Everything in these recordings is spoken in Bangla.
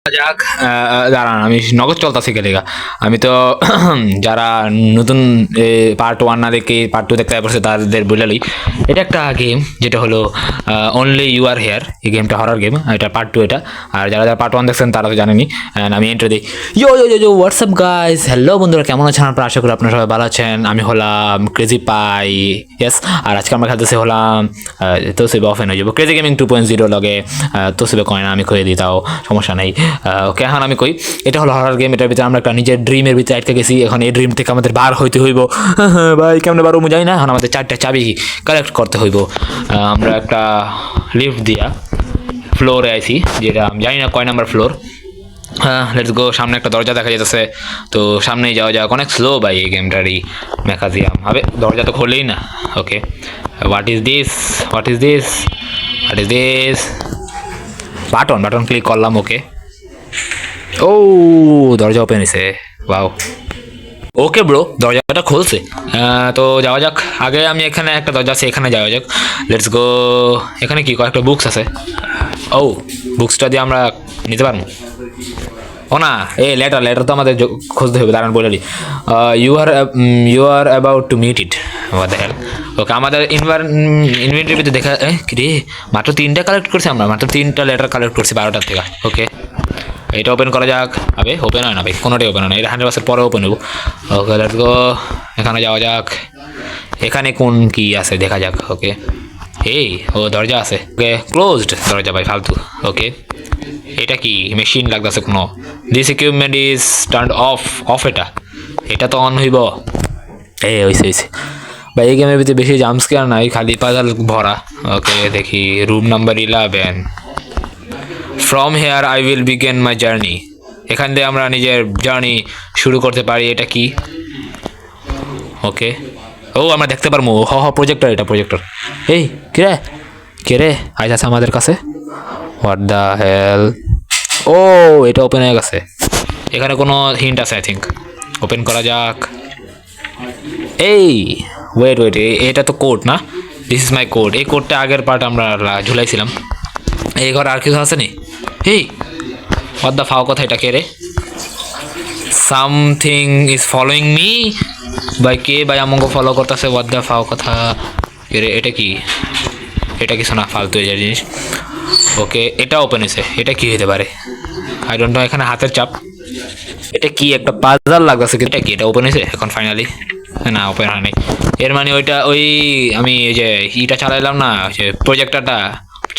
যাক দাঁড়ান, আমি নগদ চলতেছি লেগা। আমি তো যারা নতুন পার্ট 1 না দেখে পার্ট 2 দেখতে পারছে তাদের বললেই এটা একটা গেম যেটা হলো অনলি ইউ আর হেয়ার। এই গেমটা হরার গেম, এটা পার্ট 2 এটা। আর যারা যারা পার্ট 1 দেখছেন তারা তো জানেনি। আমি এন্ট্রি দিই, ইয়ো ইয়ো ইয়ো হোয়াটসঅ্যাপ গাইস, হ্যালো বন্ধুরা, কেমন আছেন আপনারা? আশা করি আপনারা সবাই ভালো আছেন। আমি হলাম ক্রেজি পাই, ইয়েস। আর আজকে আমরা খেলতেছি হলাম তোসিবে অফেন হয়ে যাবো ক্রেজি গেমিং 2.0 লগে। তোসিবে কয় না, আমি কয়ে দিই, তাও সমস্যা নেই। ওকে, এখন আমি কই এটা হলো হরার গেম। এটার ভিতরে আমরা একটা নিজের ড্রিমের ভিতরে আটকে গেছি। এখন এই ড্রিম থেকে আমাদের বার হইতে হইব। ভাই কেমনে বার হবো জানি না। এখন আমাদের 4টা চাবি কালেক্ট করতে হইব। আমরা একটা লিফট দিয়া ফ্লোরে আইছি, যেটা আমি জানি না কয় নাম্বার ফ্লোর। Let's go. সামনে একটা দরজা দেখা যেতেছে, তো সামনেই যাওয়া যাক। অনেক স্লো ভাই এই গেমটারই মেকাজিয়াম। হবে দরজা তো খোলেই না। Okay, what is this, what is this, what is this? Button button click করলাম। ওকে, ও দরজা ওপেন হয়েছে, ওয়াও। ওকে ব্রো, দরজাটা খুলছে। তো যাওয়া যাক। আগে আমি এখানে একটা দরজা আছে, এখানে যাওয়া যাক। Let's go. এখানে কি কয়েকটা বুকস আছে। ও, বুকসটা দিয়ে আমরা নিতে পারবো। ও না, এই লেটার লেটার তো আমাদের খুঁজতে হবে। দাঁড়ান বলে দিই, you are about to meet it. What the hell. Okay, আমাদের ইনভেন্টরির ভিতরে দেখা রে মাত্র 3টা কালেক্ট করছি আমরা, মাত্র 3টা লেটার কালেক্ট করছি 12টার থেকে। ওকে, এটা ওপেন করা যাক। আবে ওপেন হয় না ভাই, কোনোটাই ওপেন হয় না। এটা 100% পরে ওপেন হবো। ওকে, লেটস গো। এখানে যাওয়া যাক। এখানে কোন কি আছে দেখা যাক। ওকে, এই ও দরজা আছে। ওকে, ক্লোজড দরজা ভাই, ফালতু। ওকে, এটা কি মেশিন লাগতেছে কোনো? This equipment is turn off. Of এটা, এটা তো অন হইব। হইছে হইছে ভাই। এই গেমের ভিতরে বেশি জাম্প স্কেয়ার নাই, খালি পাজাল ভরা। ওকে, দেখি room number 11। From here I will begin my journey. এখান দিয়ে আমরা নিজের জার্নি শুরু করতে পারি। এটা কি? ওকে, ও আমরা দেখতে পারবো। প্রজেক্টর, এটা প্রজেক্টর। এই কে রে আজ আছে আমাদের কাছে? হোয়াট দ্য হেল। ও, এটা ওপেন হয়ে গেছে। এখানে কোনো হিন্ট আছে আই থিঙ্ক। ওপেন করা যাক। এই ওয়েট ওয়েট, এটা তো কোড না? This is my code. এই কোডটা আগের পার্ট আমরা ঝুলাইছিলাম। এই ঘর আর কিছু আছে নি? এই হোয়াট দ্য ফাও কথা, এটা কে রে? Something is following me. ভাই কে ভাই আমাকে ফলো করতেছে? হোয়াট দ্য ফাও কথা কে রে? এটা কি? এটা কিছু না, ফালতু এই জিনিস। ওকে, এটা ওপেন হয়েছে। এটা কি হতে পারে? I don't know. এখানে হাতের চাপ। এটা কি একটা পাজল লাগতেছে। এটা কি? এটা ওপেন হয়েছে এখন ফাইনালি? না, ওপেন হয় নাই। এর মানে ওইটা ওই আমি এই যে ইটা চালাইলাম না, যে প্রজেক্টরটা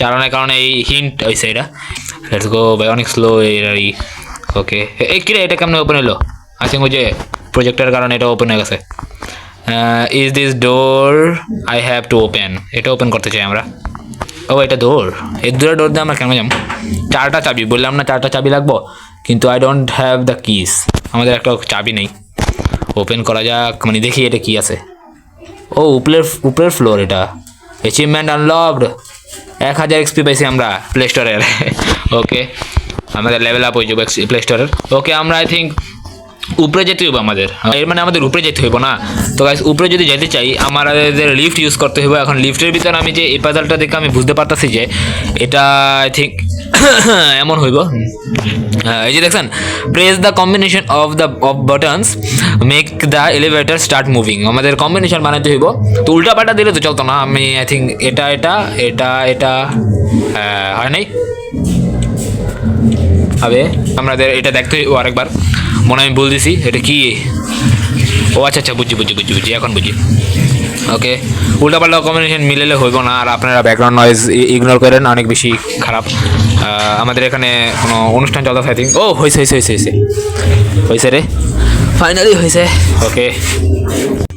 চালানোর কারণে এই হিন্ট হয়েছে এটা। লেটস গো ভাই, অনেক স্লো এই। ওকে, এই কিরে এটা কেমন ওপেন হলো? আই থিঙ্ক ওই যে প্রজেক্টরের কারণে এটা ওপেন হয়ে গেছে। Is this door I have to open? এটা ওপেন করতে চাই আমরা। ও, এটা ডোর। এই ডোর দিয়ে আমরা কেন যাবো? 4টা চাবি বললাম না, 4টা চাবি লাগবো, কিন্তু I don't have the kiss. আমাদের একটা চাবি নেই। ওপেন করা যাক, মানে দেখি এটা কি আছে। ও, উপরের ফ্লোর। এটা অ্যাচিভমেন্ট আনলকড। 1000 এক্সপি পাইছি আমরা প্লে স্টোরের। ওকে, আমাদের লেভেল আপ হয়ে যাবো প্লে স্টোরের। ওকে, আমরা আই থিঙ্ক উপরে যেতে হইব আমাদের। এর মানে আমাদের উপরে যেতে হইব না? তো গাইস, উপরে যদি যেতে চাই আমাদের লিফট ইউজ করতে হইব। এখন লিফটের ভিতরে আমি যে এই পাজলটা দেখে আমি বুঝতে পারতেছি যে এটা আই থিঙ্ক এমন হইব। এই যে দেখছেন, press the combination of buttons make the elevator start moving. আমাদের কম্বিনেশন বানাতে হইব। তো উল্টা পাল্টা দিলে তো চলতো না। আমি আই থিঙ্ক এটা এটা এটা এটা হয় নাই। হবে আমাদের এটা দেখতে হইব আরেকবার। মনে আমি বল দিছি এটা কি? ও আচ্ছা আচ্ছা, বুঝছি এখন বুঝি। ওকে, উল্টাপাল্টা কম্বিনেশন মিলেলে হইব না। আর আপনারা ব্যাকগ্রাউন্ড নয়েজ ইগনোর করেন, অনেক বেশি খারাপ। আমাদের এখানে কোনো অনুষ্ঠান চলতেছে আই থিঙ্ক। ও হয়েছে হয়েছে রে, ফাইনালি হয়েছে। ওকে,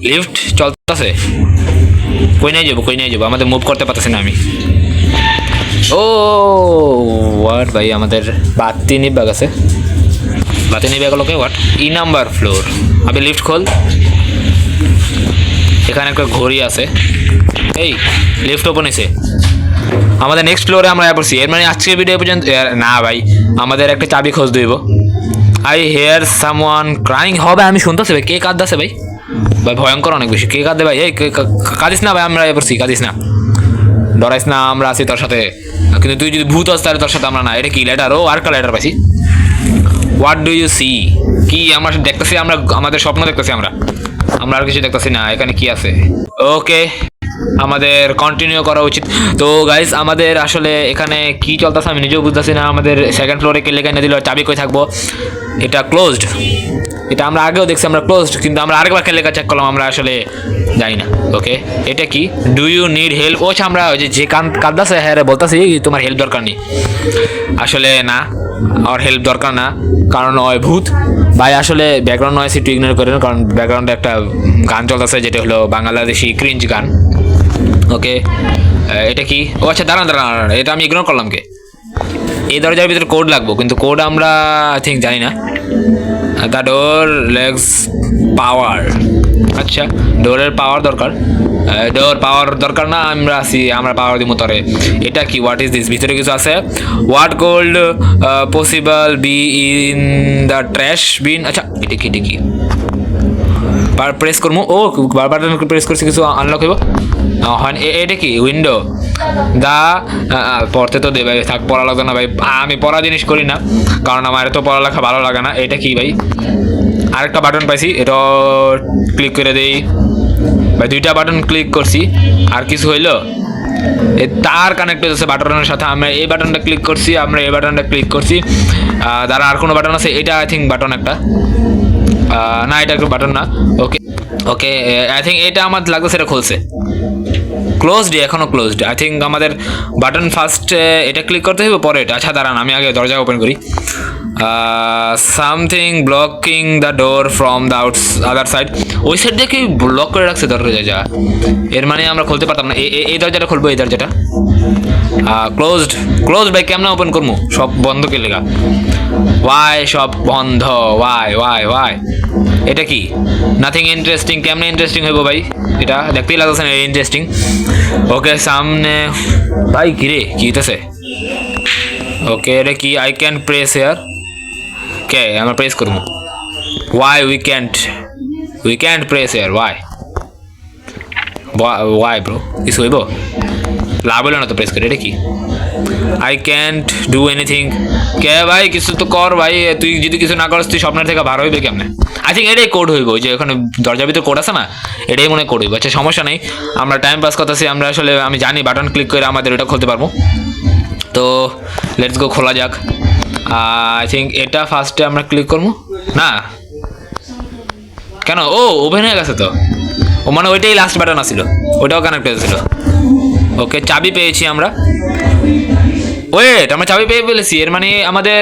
লিফট চলতেছে। কই নাই যাবো? আমাদের মুভ করতে পারতেছি না আমি। ও ওয়াট ভাই, আমাদের বাতি নিবা গেছে। বাতি নিবে গেল কে? হোয়াট? Number floor. আবে লিফট খোল। এখানে একটা ঘড়ি আছে। এই লিফট ওপেন হয়েছে। আমাদের নেক্সট ফ্লোরে আমরা পড়ছি। এর মানে আজকের ভিডিও পর্যন্ত না ভাই, আমাদের একটা চাবি খোঁজ দিব। I hear someone crying. হবে আমি শুনতেছি ভাই, কে কাঁদতেছে ভাই? ভাই ভয়ঙ্কর অনেক বেশি। কে কাঁদে ভাই? এই কাঁদিস না ভাই, আমরা পড়ছি, কাঁদিস না, ডরাইস না, আমরা আছি তোর সাথে। কিন্তু তুই যদি ভূত হস তাহলে তোর সাথে আমরা না। এটা কি লেটার? ও আরেকটা লেটার পাইছি। What do you see? কি আমরা দেখতেছি? আমরা আমাদের স্বপ্ন দেখতেছি আমরা আর কিছু দেখতেছি না। এখানে কি আছে? ওকে, আমাদের কন্টিনিউ করা উচিত। তো গাইস, আমাদের আসলে এখানে কি চলতেছে আমি নিজেও বুঝতেছি না। আমাদের সেকেন্ড ফ্লোরে কে লেখা দিল চাবি কই থাকবো? এটা ক্লোজড। এটা আমরা আগেও দেখছি আমরা ক্লোজড, কিন্তু আমরা আরেকবার কে লেখা চেক করলাম, আমরা আসলে জানি না। ওকে, এটা কি? Do you need help? ও আমরা ওই যে কাঁদাছে, হ্যাঁ রে বলতেছি তোমার হেল্প দরকার নেই। আসলে না, আর হেল্প দরকার না, কারণ ওই ভূত ভাই। আসলে ব্যাকগ্রাউন্ড নয়েজ একটু ইগনোর করেন, কারণ ব্যাকগ্রাউন্ডে একটা গান চলতেছে যেটা হলো বাংলাদেশি ক্রিঞ্জ গান। ওকে, এটা কি? ও আচ্ছা, দাঁড়ান, এটা আমি ইগনোর করলাম। কে? এই দরজার ভিতরে কোড লাগবো, কিন্তু কোড আমরা আই থিঙ্ক জানি না। দ্য ডোর লেগস পাওয়ার। আচ্ছা, ডোরের পাওয়ার দরকার। ডোর পাওয়ার দরকার না, আমরা পাওয়ার দিব তরে। এটা কি? What is this? ভিতরে কিছু আছে। What could possible be in the trash bin? আচ্ছা, এটা কি প্রেস করবো? ও বারবার প্রেস করছি, কিছু আনলক হইব। এটা কি? উইন্ডো। দা পড়তে তো দে ভাই, থাক, পড়া লাগতো না ভাই। আমি পড়া জিনিস করি না, কারণ আমার এত পড়ালেখা ভালো লাগে না। এটা কি ভাই? আরেকটা বাটন পাইছি, এটা ক্লিক করে দেই ভাই। দুইটা বাটন ক্লিক করছি, আর কিছু হইলো? তার কানেক্ট হয়েছে বাটনের সাথে। আমরা এই বাটনটা ক্লিক করছি, আমরা এই বাটনটা ক্লিক করছি। দ্বারা আর কোনো বাটন আছে? এটা আই থিঙ্ক বাটন একটা। না, এটা একটা বাটন না। ওকে, আই থিঙ্ক এটা আমার লাগতেছে এটা খুলছে। ক্লোজড, এখনো ক্লোজড। আই থিঙ্ক আমাদের বাটন ফার্স্ট এটা ক্লিক করতে হবে, পরে এটা। আচ্ছা দাঁড়ান, আমি আগে দরজা ওপেন করি। Something blocking the door from the other side. ওই সাইড দিয়ে কি ব্লক করে রাখছে দরজা? এর মানে আমরা খুলতে পারতাম না। এই দরজাটা খুলবো, এই দরজাটা ক্লোজড ভাই। কেমনে ওপেন করবো? সব বন্ধ কে লেগা? ওয়াই সব বন্ধ? ওয়াই? এটা কি? Nothing interesting. কেমনে ইন্টারেস্টিং হইব ভাই? এটা দেখতেই লাগছে না ইন্টারেস্টিং। ওকে, সামনে ভাই কিরে কি হইতেছে? ওকে, এটা কি? I can press here. কে আমরা প্রেস করবো? Why we can't press here? Why bro? কিছু হইব? লাভ হলো না তো প্রেস করে। এটা কি? I can't do anything. কে ভাই কিছু তো কর ভাই। তুই যদি কিছু না করিস, তুই স্বপ্নের থেকে বার হইবে কেমনে? আই থিঙ্ক এটাই কোড হইব। ওই যে ওখানে দরজার ভিতরে কোড আছে না, এটাই মনে কোড হইব। আচ্ছা, সমস্যা নেই, আমরা টাইম পাস করতেছি। আমরা আসলে আমি জানি বাটন ক্লিক করে আমাদের ওটা খুলতে পারবো। তো লেটস গো, খোলা যাক। আই থিঙ্ক এটা ফার্স্টে আমরা ক্লিক করবো না কেন? ও ওপেন হয়ে গেছে তো। ও মানে ওইটাই লাস্ট বাটন আসছিল, ওইটাও কানেক্ট হয়েছিল। ওকে, চাবি পেয়েছি আমরা। ওয়েট, আমরা চাবি পেয়ে ফেলেছি। এর মানে আমাদের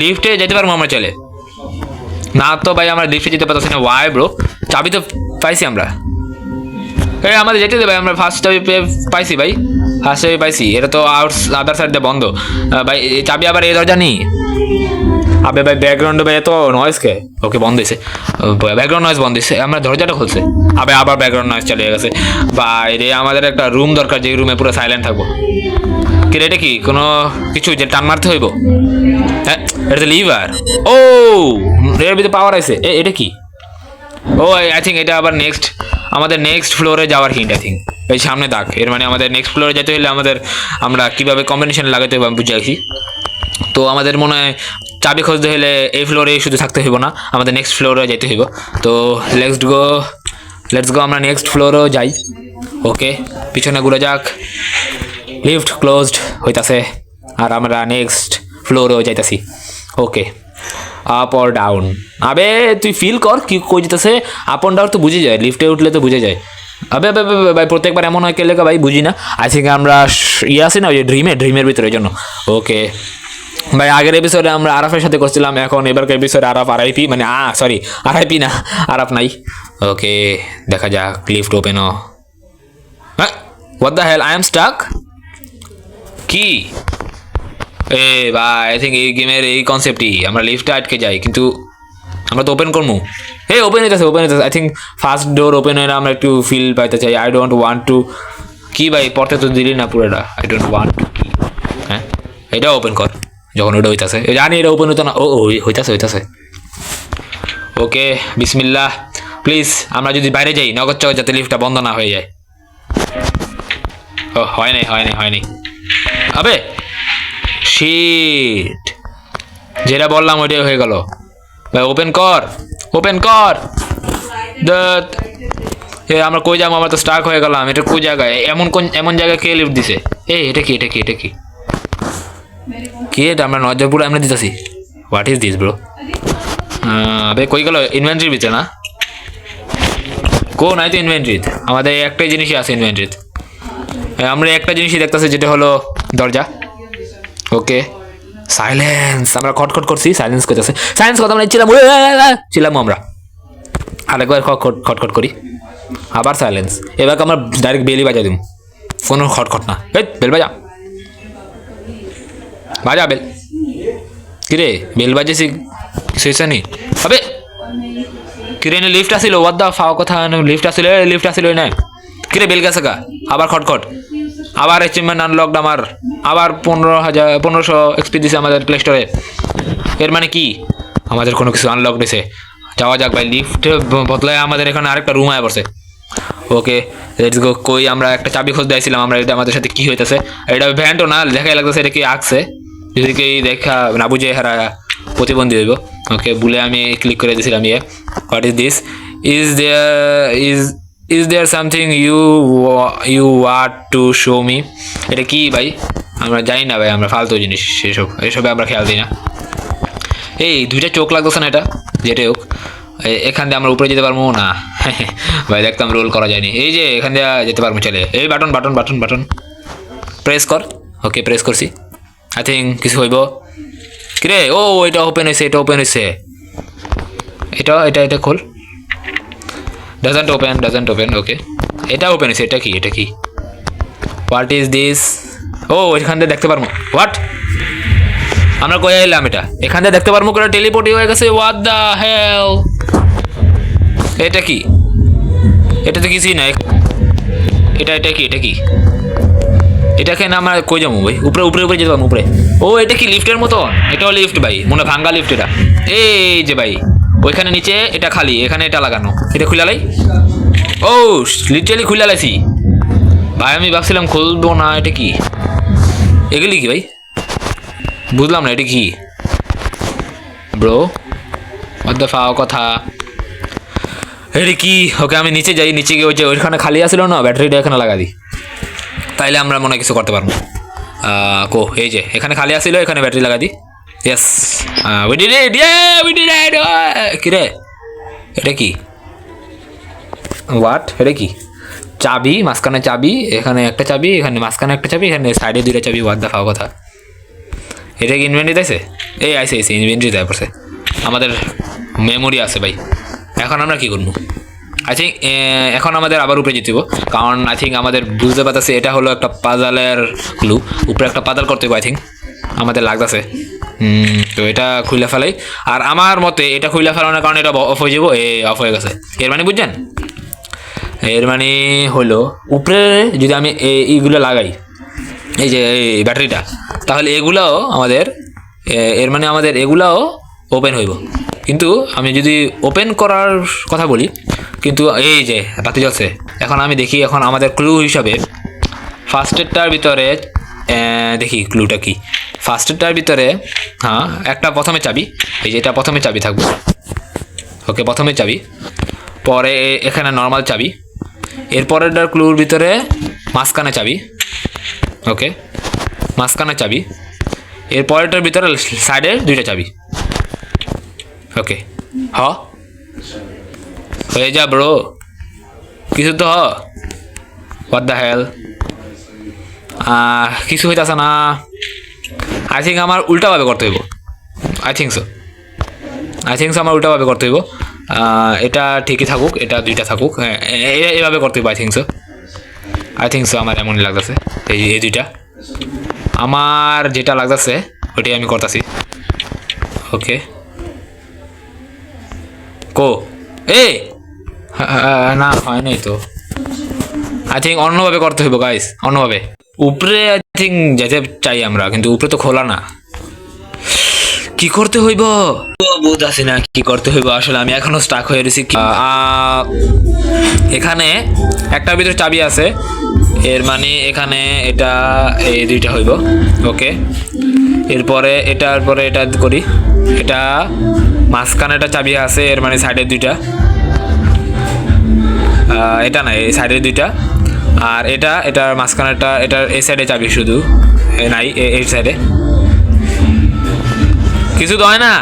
লিফটে যেতে পারবো আমরা চলে না তো ভাই? আমরা লিফটে যেতে পারতেছি না। Why bro? চাবি তো পাইছি আমরা। আমাদের যেতে দেবে। আমরা ফার্স্ট চাবি পাইছি ভাই, ফার্স্ট চাবি পাইছি। এটা তো আদার সাইড দিয়ে বন্ধ ভাই। চাবি আবার এই দরজা নেই। আবে ভাই, ব্যাকগ্রাউন্ডে ভাই এত নয়েজ কে? ওকে, বন্ধ হয়েছে। ব্যাকগ্রাউন্ড নয়েজ বন্ধ হয়েছে। আমরা দরজাটা খুলছে, আবার ব্যাকগ্রাউন্ড নয়েজ চলে গেছে। বাইরে আমাদের একটা রুম দরকার, যে রুমে পুরো সাইলেন্ট থাকবো। কি এটা কি? কোনো কিছু যে টান মারতে হইব? হ্যাঁ, এটা তো লিভার। ও এর ভিতরে পাওয়ার আছে। এটা কি? ও আই থিঙ্ক এটা আবার আমাদের নেক্সট ফ্লোরে যাওয়ার হিন্ট। আই থিঙ্ক এই সামনে দাগ। এর মানে আমাদের নেক্সট ফ্লোরে যেতে হলে আমরা কিভাবে কম্বিনেশন লাগাতে হবে আমি বুঝে আসি। তো আমাদের মনে হয় চাবি খুঁজতে হলে এই ফ্লোরে শুধু থাকতে হইব না, আমাদের নেক্সট ফ্লোরে যেতে হইব। তো লেটস গো আমরা নেক্সট ফ্লোরেও যাই। ওকে, পিছনে ঘুরে যাক। লিফট ক্লোজড হইতাছে, আর আমরা নেক্সট ফ্লোরেও যাইতাছি। ওকে, আপ অর ডাউন? আবে তুই ফিল কর কি কই যেতেছে। আপ অ্যান্ড ডাউন তো বুঝে যায়, লিফটে উঠলে তো বুঝে যায়। আবে ভাই, প্রত্যেকবার এমন হয় কেলে ভাই, বুঝি না। আই থিঙ্ক আমরা আছি না ওই যে ড্রিমের ভিতরে, জন্য। ওকে ভাই, আগের এপিসোডে আমরা আরাফের সাথে করছিলাম, এখন এবারকার এপিসোডে আরাফ আরআইপি, মানে সরি আরআইপি না, আরাফ নাই। ওকে, দেখা যাক। Lift open. What the hell, I am stuck. কি ভাই? আই থিঙ্ক এই গেমের এই কনসেপ্টই, আমরা লিফটে আটকে যাই, কিন্তু আমরা তো ওপেন করবো। ওপেন হইতেছে। I think first door open হয়ে আমরা একটু ফিল পাইতে চাই। I don't want to. কি ভাই, পড়তে তো দিলি না পুরোটা। I don't want to. হ্যাঁ, এটা ওপেন কর। যখন ওটা হইতাছে, জানি এটা ওপেন হইতো না। ও হইতাছে। ওকে, বিসমিল্লাহ। প্লিজ আমরা যদি বাইরে যাই, নগদ চগদ যাতে লিফটটা বন্ধ না হয়ে যায়। ও হয়নি। আবে শিট যেটা বললাম ওইটাই হয়ে গেল ভাই। ওপেন কর, ওপেন কর। ধ্যাৎ, এ আমরা কই যাবো? আমরা তো স্টার্ক হয়ে গেলাম। এটা কোন জায়গায়? এমন জায়গায় কে লিফট দিছে? এটা কি এটা কি এটা কি কি এটা? আমরা নজরপুর আমরা দিতেছি। What is this bro? আবে কই গেল? ইনভেন্টরির ভিতরে না? কো নাই তো ইনভেন্টরিত। আমাদের একটাই জিনিসই আছে ইনভেন্টরিত। আমরা একটা জিনিসই দেখতেছি, যেটা হলো দরজা। ওকে, সাইলেন্স। আমরা খটখট করছি, সাইলেন্স করতেছে। সাইলেন্স কথা মানে ছিলাম আমরা। আরেকবার খটখট করি, আবার সাইলেন্স। এবার আমরা ডাইরেক্ট বেলই বাজা দিব, কোনো খটখট না। এই বেল বাজা, বাজা বেল। কিরে বেল বাজেছি শেষ নি? আবে কিরে লিফট আসিল? ওয়াট দা ফাও কথা, লিফট আসিল, লিফট আসিল না। কিরে বেল গেছে গা? আবার খটখট, আবার অ্যাচিভমেন্ট আনলকড আমার। আবার 1500 এক্সপি দিছে আমাদের প্লে স্টোরে। এর মানে কি আমাদের কোনো কিছু আনলক দিছে। যাওয়া যাক ভাই, লিফট বদলায় আমাদের এখানে আরেকটা রুম আয় পড়ছে। Okay let's go. কই আমরা একটা চাবি খোঁজ দিয়েছিলাম আমরা, এটা আমাদের সাথে কি হইতেছে? এটা ভ্যান্টও না, দেখাই লাগতেছে এটা কি আঁকছে। যদি কেউ দেখা না বুঝে হারা প্রতিবন্ধী হইব। ওকে বলে আমি ক্লিক করে দিয়েছিলাম। What is this? Is there something you want to show me? এটা কি ভাই? আমরা জানি না ভাই, আমরা ফালতু জিনিস এসবে আমরা খেয়াল দিই না। এই দুইটা চোখ লাগতেছে না? এটা যেটাই হোক, এখান দিয়ে আমরা উপরে যেতে পারবো না ভাই। দেখতাম রোল করা যায়নি। এই যে এখান দিয়ে যেতে পারবো, চলে। এই button button button button press কর। ওকে প্রেস করছি। আই থিঙ্ক কিছু হইব। কিরে ও এটা ওপেন হয়েছে, এটা ওপেন হয়েছে। এটা এটা এটা খোল। Doesn't open. ওকে এটা ওপেন হয়েছে। এটা কি এটা কি? What is this? ও এখান দিয়ে দেখতে পারবো। হোয়াট? আমরা কই এলাম? এটা এখান থেকে দেখতে পারবো করে টেলিপোর্ট হয়ে গেছে। What the hell? এটা কি? এটা তো কিছুই না। এটা এটা কি এটা কি? এটাকে না আমরা কই যাবো ভাই? উপরে উপরে উপরে যেতে পারবো উপরে। ও এটা কি লিফটের মতো? এটাও লিফট ভাই, মনে ভাঙ্গা লিফট এটা। এই যে ভাই ওইখানে নিচে এটা খালি, এখানে এটা লাগানো। এটা খুলে লাই। ও লিটারালি খুলে লাইছি ভাই। আমি ভাবছিলাম খুলবো না। এটা কি? এগুলি কি ভাই? বুঝলাম না এটা কি ব্রো। অর্ধ ফাও কথা এটা কি? ওকে আমি নিচে যাই, নিচে গিয়ে ওই যে ওইখানে খালি আসছিল না, ব্যাটারিটা এখানে লাগা দিই, তাইলে আমরা মনে কিছু করতে পারবো। কো এই যে এখানে খালি আসছিল, এখানে ব্যাটারি লাগা দিই। Yes we did it, we did ইট। কি রে এটা কি? হোয়াট? এটা কি? চাবি, মাঝখানে চাবি, এখানে একটা চাবি, এখানে মাঝখানে একটা চাবি, এখানে সাইডে দুইটা চাবি। হোয়াট দ্য ফাও কথা? এটা কি ইনভেন্টরি দিয়েছে? এই আইসে ইনভেন্টরি দেয় পড়ছে। আমাদের মেমোরি আছে ভাই। এখন আমরা কি করবো? আই থিঙ্ক এখন আমাদের আবার উপরে যেতে হবে, কারণ আই থিঙ্ক আমাদের বুঝতে পারতেছে এটা হলো একটা পাজালের ক্লু। উপরে একটা পাজাল করতে হবে আই থিঙ্ক আমাদের লাগতেছে। তো এটা খুলে ফেলাই। আর আমার মতে এটা খুলে ফেলানোর কারণে এটা অফ হয়ে যাবো। অফ হয়ে গেছে। এর মানে বুঝছেন? এর মানে হলো উপরে যদি আমি এইগুলো লাগাই, এই যে এই ব্যাটারিটা, তাহলে এগুলাও আমাদের, এর মানে আমাদের এগুলাও ওপেন হইব। কিন্তু আমি যদি ওপেন করার কথা বলি, কিন্তু এই যে বাতি জ্বলছে। এখন আমি দেখি, এখন আমাদের ক্লু হিসাবে ফার্স্টেরটার ভিতরে দেখি ক্লুটা কি। ফার্স্টেরটার ভিতরে হ্যাঁ একটা প্রথমে চাবি, এই যে এটা প্রথমে চাবি থাকবে। ওকে প্রথমে চাবি, পরে এখানে নর্মাল চাবি, এরপরেরটার ক্লুর ভিতরে মাঝখানে চাবি। ওকে মাঝখানে চাবি, এরপরেরটার ভিতরে সাইডে দুইটা চাবি। ওকে হয়ে যা ব্রো, কিছু তো হোয়াট দ্য হেল? কিছু হইতেছে না। আই থিঙ্ক আমার উল্টাভাবে করতে হইব। আই থিঙ্ক সো আমার উল্টাভাবে করতে হইব। এটা ঠিকই থাকুক, এটা দুইটা থাকুক। হ্যাঁ এভাবে করতে হইব। আই থিঙ্ক সো আমার এমনই লাগতেছে। এই দুইটা আমার যেটা লাগতেছে ওইটাই আমি করতেছি। ওকে কো না হয় নাই তো। আই থিঙ্ক অন্যভাবে করতে হইব গাইস, অন্যভাবে। উপরে আই থিঙ্ক যেতে চাই আমরা, কিন্তু উপরে তো খোলা না। কি করতে হইব বুঝ আসি না কি করতে হইব আসলে। আমি এখনো স্টাক হয়ে রয়েছি। এখানে একটার ভিতরে চাবি আছে, এর মানে এখানে এটা এই দুইটা হইব। ওকে এরপরে এটার পরে এটা করি। এটা মাঝখানে একটা চাবি আছে, এর মানে সাইডের দুইটা, এটা না এই সাইডের দুইটা, আর এটার মাঝখানেটা, এটার এই সাইডে চাবি শুধু নাই, এই সাইডে কিছু তো হয় না।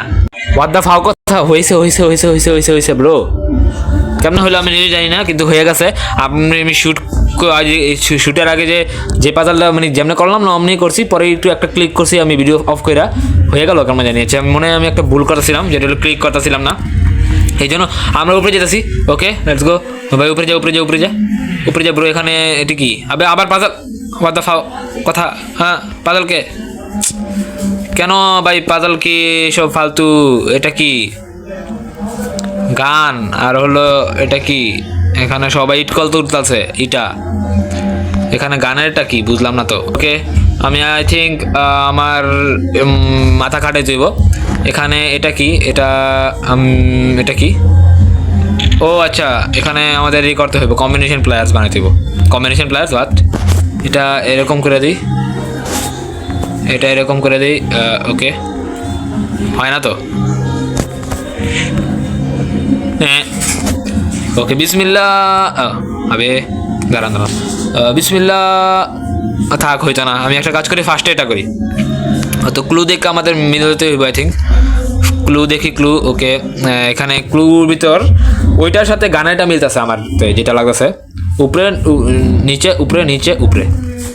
হোয়াট দ্য ফাও কথা হয়েছে ব্রো, কেমন হলো আমি নিজে জানি না, কিন্তু হয়ে গেছে। আমি শ্যুটের আগে যে পাজালটা মানে যেমনি করলাম না অমনি করছি, পরে একটু একটা ক্লিক করছি আমি ভিডিও অফ করে, হয়ে গেল কেমন জানিয়েছি আমি, মনে হয় আমি একটা ভুল করতেছিলাম, যেটা হলো ক্লিক করতেছিলাম না, এই জন্য আমরা উপরে যেতেছি। ওকে লেটস গো ভাই, উপরে যা ব্রো। এখানে এটি কি আবার পাজাল, হোয়াট দ্য ফাও কথা, হ্যাঁ পাজালকে কেন ভাই, পাজাল কি সব ফালতু, এটা কি গান আর হলো এটা কি, এখানে সবাই ইটকল তুলতেছে, ইটা এখানে গানেরটা কি বুঝলাম না তো। ওকে আমি আই থিঙ্ক আমার মাথা খাটে যাইব এখানে, এটা কি, এটা কি, ও আচ্ছা এখানে আমাদের ই করতে হইব, কম্বিনেশন প্লেয়ার্স বানাইতে হইব, কম্বিনেশন প্লেয়ার্স বাট এটা এরকম করে দিই, এটা এরকম করে দিই, ওকে হয় না তো, ওকে বিসমিল্লাহ, আবে দাঁড়ান বিসমিল্লাহ, থাক হইতো না, আমি একটা কাজ করি ফার্স্টে এটা করি, তো ক্লু দেখে আমাদের মিলতে হইব, আই থিঙ্ক ক্লু দেখি, ক্লু ওকে, এখানে ক্লুর ভিতর ওইটার সাথে গানেরটা মিলতেছে আমার যেটা লাগতেছে, উপরে নিচে উপরে,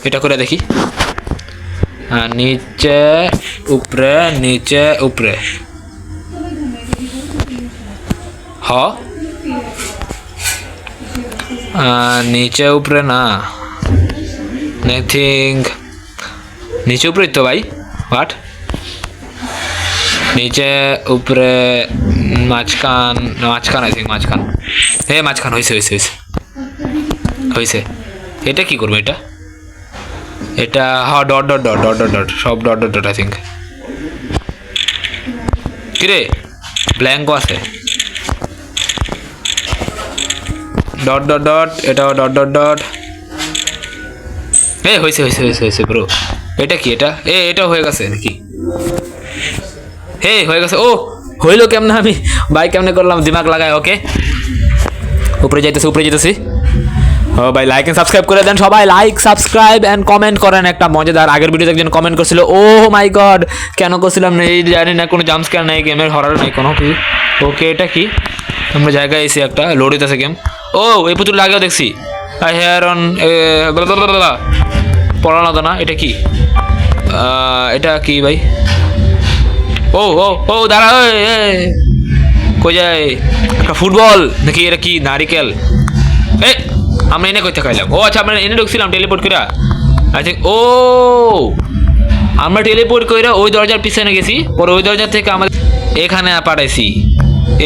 এটা করে দেখি, নিচে উপরে হ, নিচে উপরে না, আই থিঙ্ক নিচে উপরে তো ভাই, হোয়াট নিচে উপরে মাঝখান আই থিঙ্ক মাঝখান, হ্যাঁ মাঝখান হয়েছে। এটা কি করবো, এটা হ্যাঁ ডট সব ডট আই থিঙ্ক, কিরে ব্ল্যাঙ্কও আছে, ডট এটাও ডট, হয়েছে ব্রো। এটা কি, এটা হয়ে গেছে নাকি, হয়ে গেছে, ও হইলো কেমনে, আমি ভাই কেমনে করলাম দিমাগ লাগায়। ওকে উপরে যাইতেছি, ও ভাই লাইক এন্ড সাবস্ক্রাইব করে দেন সবাই, লাইক সাবস্ক্রাইব এন্ড কমেন্ট করেন। একটা মজাদার আগের ভিডিওতে একজন কমেন্ট করছিল, ও মাই গড কেন করছিলাম না, এই জানি না, কোনো জাম্প স্ক্যার নাই, গেমের হরার নাই কোনো কি। ওকে এটা কি, আমরা জায়গায় এসে একটা লোড হইতেছে গেম, ও এই প্রচুর লাগেও দেখছি, আই হেয়ার অন পড়ানো তো না, এটা কি, এটা কি ভাই, ও দাঁড়া, কই যায় একটা ফুটবল নাকি, এটা কি নারিকেল, আমরা এনে কইতে খাইলাম, ও আচ্ছা আমরা এনে ঢুকছিলাম টেলিপোর্ট করে, আই থিঙ্ক ও আমরা টেলিপোর্ট করে ওই দরজার পিছনে গেছি, পরে ওই দরজা থেকে আমাদের এখানে পাঠাইছি,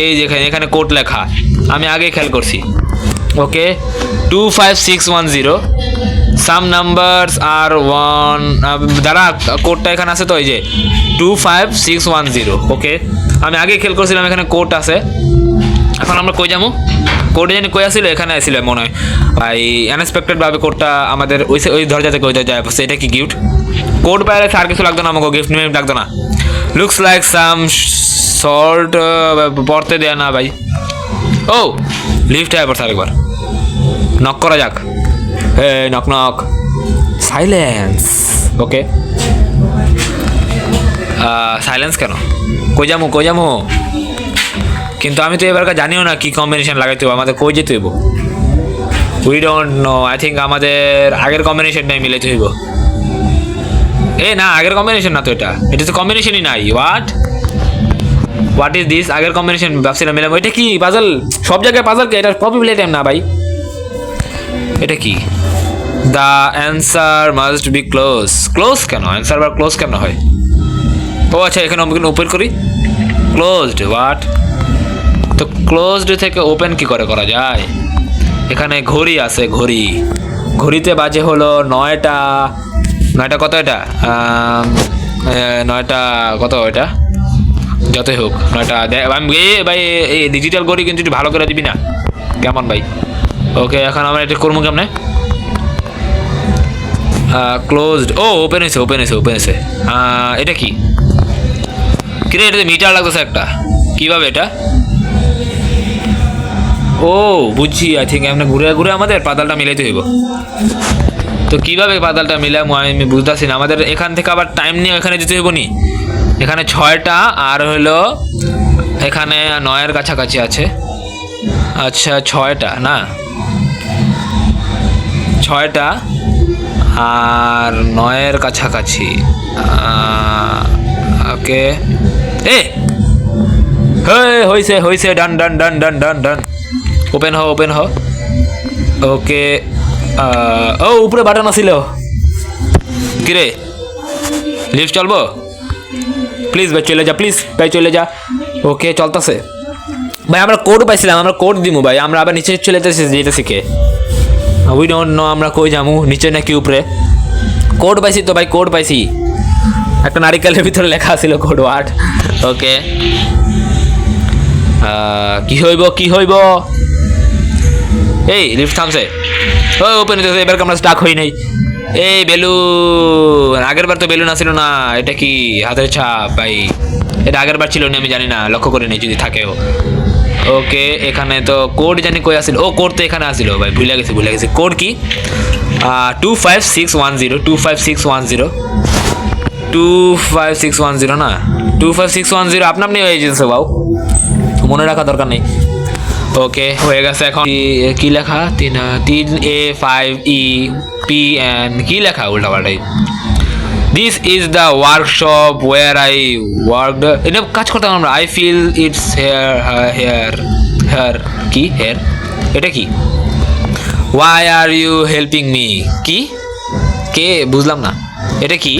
এই যেখানে এখানে কোড লেখা, আমি আগে খেয়াল করছি। ওকে 25610 সাম নাম্বারস আর 1, দাঁড়া কোডটা এখানে আছে তো, এই যে 25610। ওকে আমি আগে খেয়াল করছিলাম এখানে কোড আছে, এখন আমরা কই যাবো, কোডে জানি কই আসছিল, এখানে আসছিল মনে হয় ভাই, আনএক্সপেক্টেড ভাবে কোডটা আমাদের ওই দরজা থেকে ওই দরজায় আসছে। এটা কি গিফট, কোড বাইরে আর কিছু লাগতো না, আমাকে গিফট নেম লাগতো না, লুকস লাইক সাম সল্ট, পড়তে দেয় না ভাই। ও লিফট আবার আরেকবার নক করা যাক, হে নক সাইলেন্স। ওকে সাইলেন্স কেন, কই যামু, কিন্তু আমি তো এবার জানিও না কি কম্বিনেশন লাগাইতে হবে, আমাদের কই যেতে হইব, we don't know. I think আমাদের আগের কম্বিনেশনটাই মিলাইতে হইব, না আগের কম্বিনেশন না তো, এটা তো কম্বিনেশনই নাই। হোয়াট ইজ দিস, আগের কম্বিনেশন ভাবছিলাম মিলাম, এটা কি পাজল, সব জায়গায় পাজল কে, এটা প্রবাবিলিটি টাইম না ভাই, এটা কি, the answer must be close কেন, অ্যান্সার বার ক্লোজ কেন হয়, ও আচ্ছা এখানে ওপেন করি, ক্লোজড, হোয়াট, তো ক্লোজড থেকে ওপেন কি করে করা যায়, এখানে ঘড়ি আছে, ঘড়িতে বাজে হলো 9টা কত, এটা 9টা কত, এটা যতই হোক 9টা, ভাই এই ডিজিটাল ঘড়ি কিন্তু একটু ভালো করে দিবি না কেমন ভাই। ওকে এখন আমরা এটা করবো কেমনে, ক্লোজড, ও ওপেন হয়েছে, এটা কি কিরে এটাতে মিটার লাগতেছে একটা, কিভাবে এটা? ও বুঝছি, আই থিঙ্ক আমরা ঘুরে ঘুরে আমাদের পাতালটা মিলাইতে হইব। তো কিভাবে পাতালটা মিলাম আমি বুঝতেছি না। আমাদের এখান থেকে আবার টাইম নিয়ে এখানে যেতে হইব নি। এখানে 6টা আর হলো এখানে 9-এর কাছাকাছি আছে। আচ্ছা 6টা না, 6টা আর 9-এর কাছাকাছি। ওকে এ হয়েছে হয়েছে, ডান ডান ডান ডান ডান ডান। ওপেন হো ওপেন হো। ওকে ও উপরে বাটন আছিল কিরে? লিফট চলবো? প্লিজ ভাই চলে যা, প্লিজ ভাই চলে যা। ওকে চলতেছে ভাই। আমরা কোড পাইছিলাম, আমরা কোড দিমু ভাই। আমরা আবার নিচে চলে যেতে শিখে উই ডোন্ট নো আমরা কই যামু, নিচে নাকি উপরে। কোড পাইছি তো ভাই, কোড পাইছি। একটা নারিকেলের ভিতরে লেখা ছিল কোড ওয়ার্ড। ওকে কি হইব কি হইব? এই লিফট থামছে। ও ওপেন হইতেছে, এবার আমরা স্টাক হই নাই। এই বেলুন, আগের বার তো বেলুন আসছিল না। এটা কি হাতের ছাপ ভাই? এটা আগের বার ছিল না, আমি জানি না, লক্ষ্য করে নেই যদি থাকেও। ওকে এখানে তো কোড জানি কই আসছিল। ও কোড তো এখানে আসছিল ভাই, ভুলে গেছি। কোড কি? 25610 25610 25610 না 25610 আপনি হয়ে যেতেছে বাউ, মনে রাখা দরকার নেই। ওকে হয়ে গেছে। এখন কি লেখা? 3A5EPN কি লেখা উল্টা পাল্টাই। This is the workshop where I worked. এটা কাজ করতাম আমরা। আই ফিল ইটস হেয়ার কি হেয়ার? এটা কি? Why are you helping me? কি কে বুঝলাম না। এটা কি?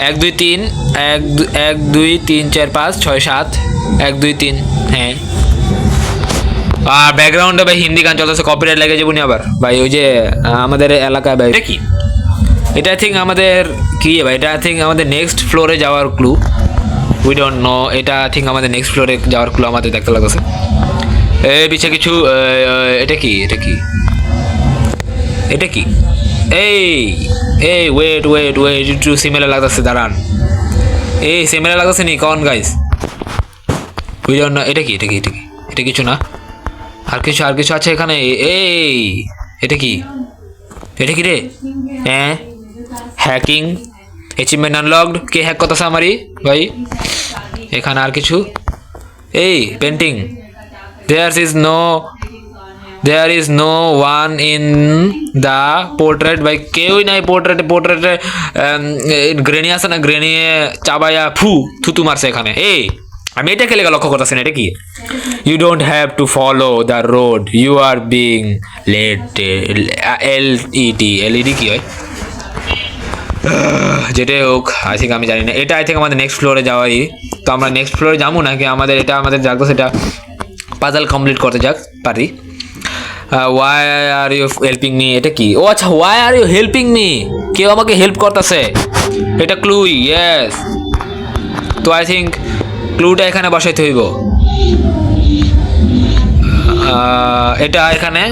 1 2 3 1 2 3 4 5 6 7 1 2 3 হ্যাঁ। আর ব্যাকগ্রাউন্ডে ভাই হিন্দি গান চলতেছে, কপিরাইট লেগে যাবো নি আবার ভাই। ওই যে আমাদের এলাকায় ভাই। এটা কি? এটা আই থিঙ্ক আমাদের কি ভাই? এটা আই থিঙ্ক আমাদের নেক্সট ফ্লোরে যাওয়ার ক্লু। We don't know. এটা আই থিঙ্ক আমাদের নেক্সট ফ্লোরে যাওয়ার ক্লু আমাদের দেখতে লাগতেছে। এই পিছিয়ে কিছু। এটা কি? এটা কি? এটা কি? এই ওয়েট একটু সিমিলার লাগতেছে, দাঁড়ান। এই সিমিলার লাগতেছে নি কন গাইস? We don't know. এটা কি? এটা কিছু না। আর কিছু আছে এখানে। এই এটা কি? এটা কি রে? হ্যাঁ হ্যাকিং অ্যাচিভমেন্ট আনলকড। কে হ্যাক করতেছে আমারই ভাই? এখানে আর কিছু। এই painting. There is no one in the portrait ভাই। কেউই নাই পোর্ট্রেটে। গ্রেনি আছে না, গ্রেনি চাবায়া থুতু মারছে এখানে। এই আমি এটাকে লেখা লক্ষ্য করতেছি না। এটা কি? You don't have to follow the road, you are being late. LED কি হয়? যেটাই হোক আই থিঙ্ক আমি জানি না। এটা আই থিঙ্ক আমাদের নেক্সট ফ্লোরে যাওয়াই। তো আমরা নেক্সট ফ্লোরে যাবো নাকি আমাদের যাক সেটা পাজল কমপ্লিট করতে পারি। Why are you helping me? এটা কি? ও আচ্ছা, why are you helping me? কেউ আমাকে হেল্প করতেছে। এটা ক্লুই। ইয়েস। তো আই থিঙ্ক ক্লুটা এখানে বসাইতে হইব। এটা এখানে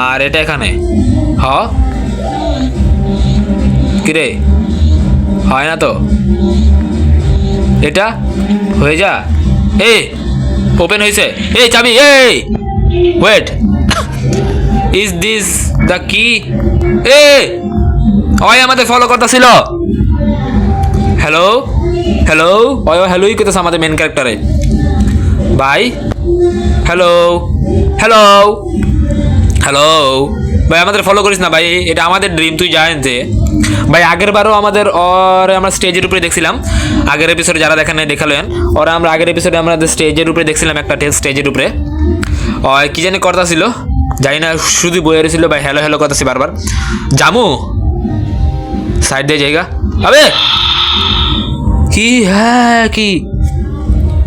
আর এটা এখানে। কিরে হয় না তো? এটা হয়ে যা। ওপেন হয়েছে। এই চাবি। এই ওয়েট, ইজ দিস দ্য কি? ওই আমাদের ফলো করতেছিল। হ্যালোই করতেছে আমাদের মেন ক্যারেক্টারে ভাই। হ্যালো ভাই, আমাদের ফলো করিস না ভাই, এটা আমাদের ড্রিম, তুই জানেন যে ভাই। আগের বারও আমরা স্টেজের উপরে দেখছিলাম। আগের এপিসোডে যারা দেখালেন আমরা আগের এপিসোডে আমাদের স্টেজের উপরে দেখছিলাম, একটা স্টেজের উপরে কি জানি করতেছিল, জানি না, শুধু বইয়ে রয়েছিল ভাই। হ্যালো করতেছি বারবার। জামু সাইড দিয়ে জায়গা আবে কি? হ্যাঁ কি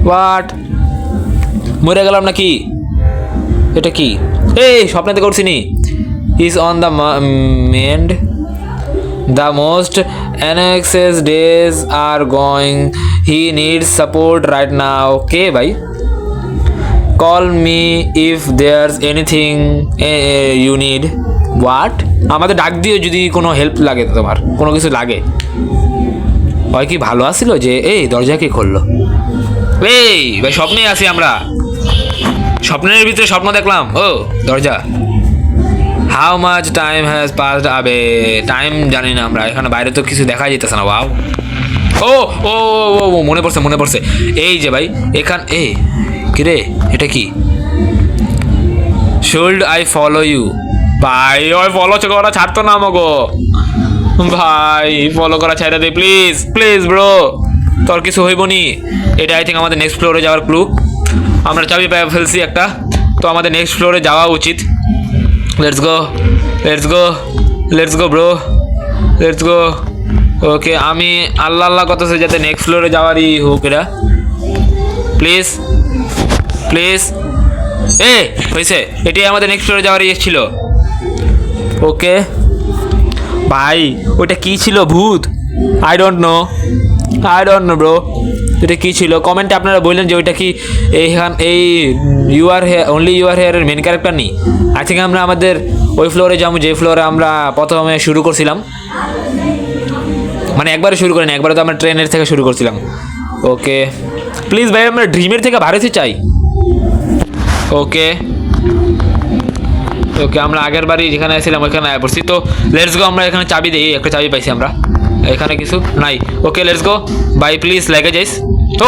হোয়াট? মরে গেলাম নাকি? এটা কি? এই স্বপ্নেতে করছি নি। Is on the mend, the most anxious days are going, he needs support right now. কে ভাই? Call me if there's anything you need. What? আমাদের ডাক দিও যদি কোনো হেল্প লাগে, তোমার কোনো কিছু লাগে। হয় কি ভালো আসছিল যে এই দরজা কে খুললো? এই ভাই স্বপ্নে আছি আমরা, স্বপ্নের ভিতরে স্বপ্ন দেখলাম। ও দরজা। How much time has passed? আবে টাইম জানি না আমরা, এখানে বাইরে তো কিছু দেখা যেতেছে না। ওয়াও, ও ও ও ও, মনে পড়ছে মনে পড়ছে। এই যে ভাই এখান এ কিরে এটা কি? Should I follow you? ভাই ওই ফলো করা ছাড়তো না আমাকে ভাই, ফলো করা ছাড়া দে প্লিজ প্লিজ ব্রো, তোর কিছু হইব নি। এটা আই থিঙ্ক আমাদের নেক্সট ফ্লোরে যাওয়ার ক্লু। আমরা চাবি পেয়ে ফেলছি একটা, তো আমাদের নেক্সট ফ্লোরে যাওয়া উচিত। Let's go let's go let's go bro, let's go. Okay, আমি আল্লাহ আল্লাহ করতেছি যাতে নেক্সট ফ্লোরে যাওয়ারই হোক এটা। Please please. এ হয়েছে, এটি আমাদের নেক্সট ফ্লোরে যাওয়ারই ছিল। ওকে ভাই ওইটা কি ছিল? ভূত? আই ডোন্ট নো ব্রো, এটা কি ছিল? কমেন্টে আপনারা বললেন যে ওইটা কি এই ইউ আর হেয়ারের মেন ক্যারেক্টার নেই। আই থিঙ্ক আমরা আমাদের ওই ফ্লোরে যাবো যে ফ্লোরে আমরা প্রথমে শুরু করছিলাম, মানে একবারে শুরু করিনি, একবারে তো আমরা ট্রেনের থেকে শুরু করছিলাম। ওকে প্লিজ ভাই, আমরা ড্রিমের থেকে ভারতে চাই। ওকে ওকে, আমরা আগের বাড়ি যেখানে ছিলাম ওইখানে আয় পড়ছি। তো লেটস গো, আমরা এখানে চাবি দিই, একটা চাবি পাইছি আমরা, এখানে কিছু নাই। ওকে লেটস গো ভাই, প্লিজ লেগে যাইস।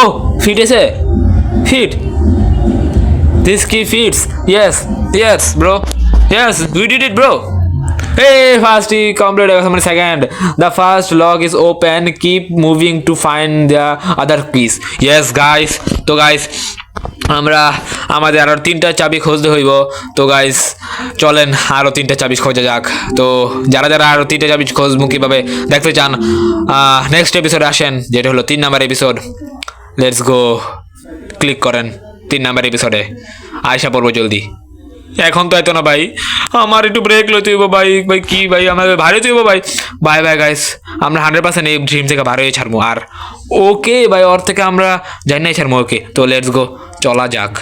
ও ফিট এসে ফিট, দিস কি fits? Yes yes bro, yes we did it bro. Hey, first complete second. The first log is open. Keep moving to find the other keys. Yes, guys. তো guys, আমরা আমাদের আরো 3টা চাবি খুঁজতে হইব। তো গাইস চলেন আরো 3টা চাবি খোঁজা যাক। তো যারা যারা আরো 3টা চাবি খুঁজবো কিভাবে দেখতে চান, নেক্সট এপিসোডে আসেন, যেটা হলো 3 number episode. Let's go, click করেন 3 নাম্বার এপিসোডে, আয়সা পড়বো জলদি। এখন তো এতো না ভাই, আমার একটু ব্রেক লইতে হইব ভাই। ভাই কি ভাই, আমাদের ভারী হইব ভাই। বাই বাই গাইস, আমরা 100% এই ড্রিম থেকে ভার হয়ে ছাড়বো। আর ওকে ভাই, ওর থেকে আমরা জানি নাই ছাড়বো। ওকে তো লেটস গো, চলা যাক।